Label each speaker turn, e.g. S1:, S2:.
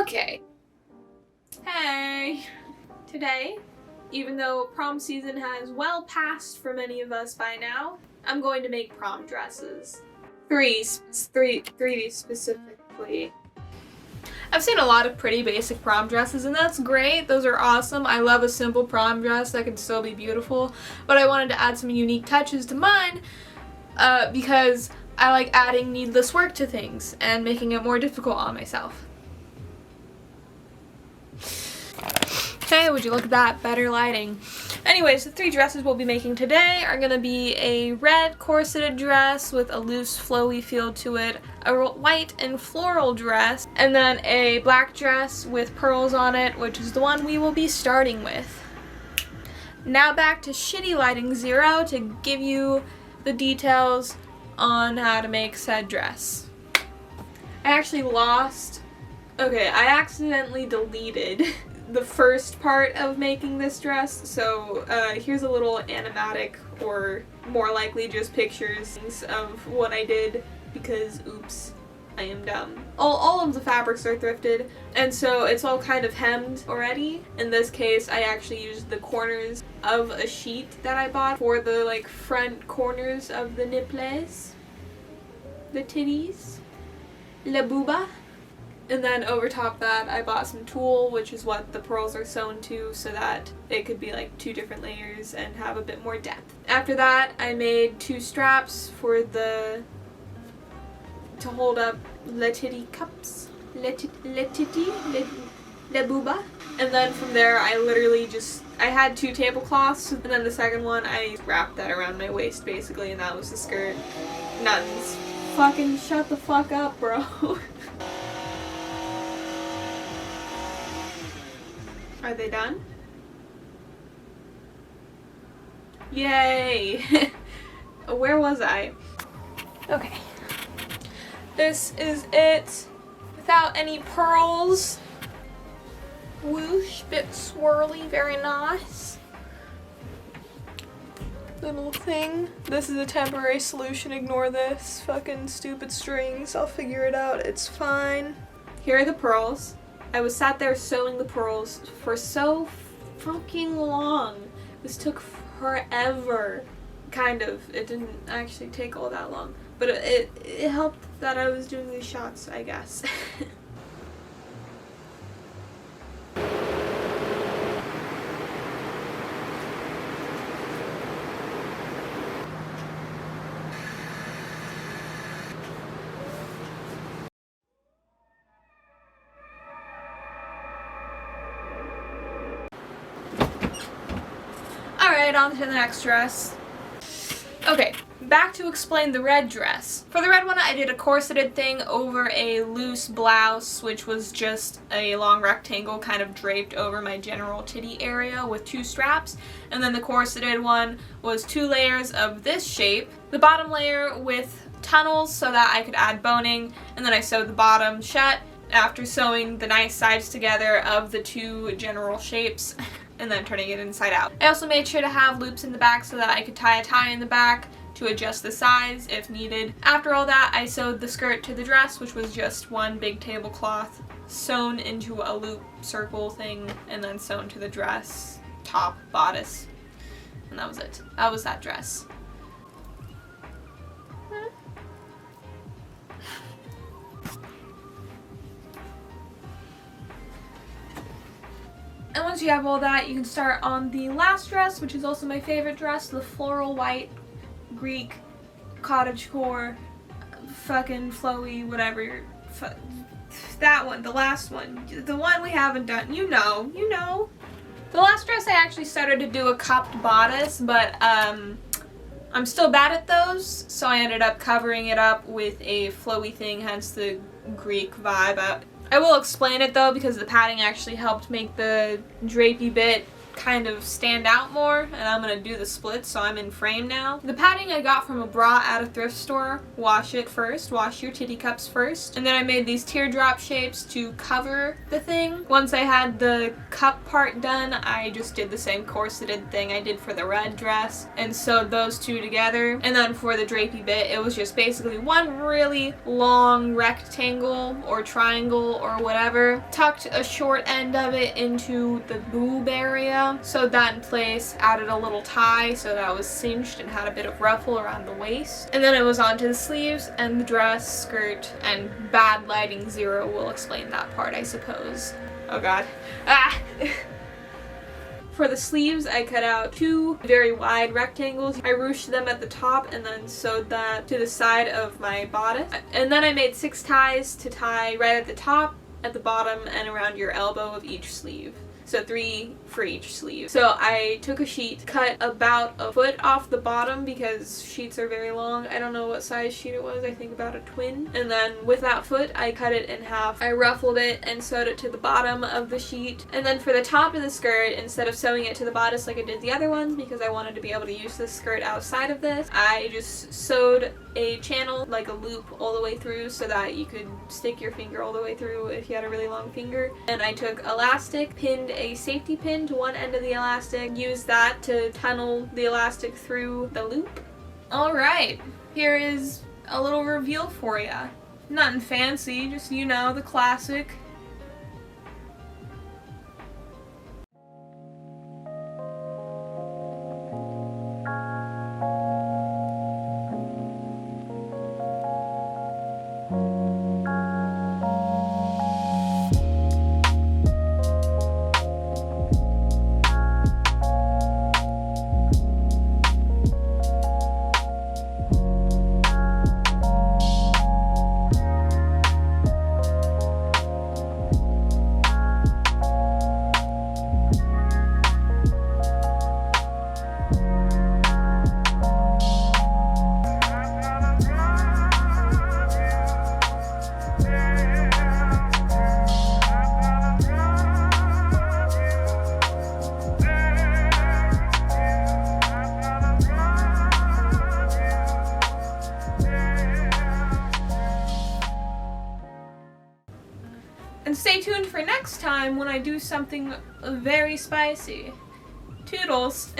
S1: Okay. Hey. Today, even though prom season has well passed for many of us by now, I'm going to make prom dresses. Three specifically. I've seen a lot of pretty basic prom dresses, and that's great. Those are awesome. I love a simple prom dress that can still be beautiful, but I wanted to add some unique touches to mine because I like adding needless work to things and making it more difficult on myself. Okay, would you look at that? Better lighting. Anyways, the three dresses we'll be making today are going to be a red corseted dress with a loose flowy feel to it, a white and floral dress, and then a black dress with pearls on it, which is the one we will be starting with. Now back to Shitty Lighting Zero to give you the details on how to make said dress. I accidentally deleted the first part of making this dress, so here's a little animatic, or more likely just pictures of what I did, because oops, I am dumb. All of the fabrics are thrifted, and so it's all kind of hemmed already. In this case, I actually used the corners of a sheet that I bought for the front corners of the nipples, the titties, la booba. And then over top that, I bought some tulle, which is what the pearls are sewn to, so that it could be like two different layers and have a bit more depth. After that, I made two straps to hold up la titty cups, la booba. And then from there, I had two tablecloths, and then the second one, I wrapped that around my waist basically, and that was the skirt. Nuns. Fucking shut the fuck up, bro. Are they done? Yay! Where was I? Okay. This is it. Without any pearls. Whoosh, bit swirly, very nice. Little thing. This is a temporary solution, ignore this. Fucking stupid strings, I'll figure it out, it's fine. Here are the pearls. I was sat there sewing the pearls for so fucking long. This took forever. Kind of. It didn't actually take all that long. But it helped that I was doing these shots, I guess. Alright, on to the next dress. Okay, back to explain the red dress. For the red one, I did a corseted thing over a loose blouse, which was just a long rectangle kind of draped over my general titty area with two straps. And then the corseted one was two layers of this shape. The bottom layer with tunnels so that I could add boning, and then I sewed the bottom shut after sewing the nice sides together of the two general shapes. And then turning it inside out. I also made sure to have loops in the back so that I could tie a tie in the back to adjust the size if needed. After all that, I sewed the skirt to the dress, which was just one big tablecloth sewn into a loop circle thing and then sewn to the dress, top, bodice, and that was it. That was that dress. And once you have all that, you can start on the last dress, which is also my favorite dress, the floral white, Greek, cottagecore, fucking flowy, whatever. That one, the last one. The one we haven't done. You know. The last dress I actually started to do a cupped bodice, but I'm still bad at those, so I ended up covering it up with a flowy thing, hence the Greek vibe. I will explain it though, because the padding actually helped make the drapey bit kind of stand out more, and I'm gonna do the splits so I'm in frame now. The padding I got from a bra at a thrift store. Wash it first, wash your titty cups first, and then I made these teardrop shapes to cover the thing. Once I had the cup part done, I just did the same corseted thing I did for the red dress and sewed those two together. And then for the drapey bit, it was just basically one really long rectangle or triangle or whatever. Tucked a short end of it into the boob area, sewed that in place, added a little tie so that it was cinched and had a bit of ruffle around the waist. And then it was onto the sleeves and the dress, skirt, and bad lighting 0 will explain that part, I suppose. Oh god. Ah! For the sleeves, I cut out 2 very wide rectangles. I ruched them at the top and then sewed that to the side of my bodice. And then I made 6 ties to tie right at the top, at the bottom, and around your elbow of each sleeve. So 3 for each sleeve. So I took a sheet, cut about a foot off the bottom because sheets are very long. I don't know what size sheet it was, I think about a twin. And then with that foot, I cut it in half. I ruffled it and sewed it to the bottom of the sheet. And then for the top of the skirt, instead of sewing it to the bodice like I did the other ones, because I wanted to be able to use this skirt outside of this, I just sewed a channel, like a loop, all the way through so that you could stick your finger all the way through if you had a really long finger. And I took elastic, pinned a safety pin to one end of the elastic, used that to tunnel the elastic through the loop. Alright, here is a little reveal for ya. Nothing fancy, just, you know, the classic. And stay tuned for next time when I do something very spicy. Toodles!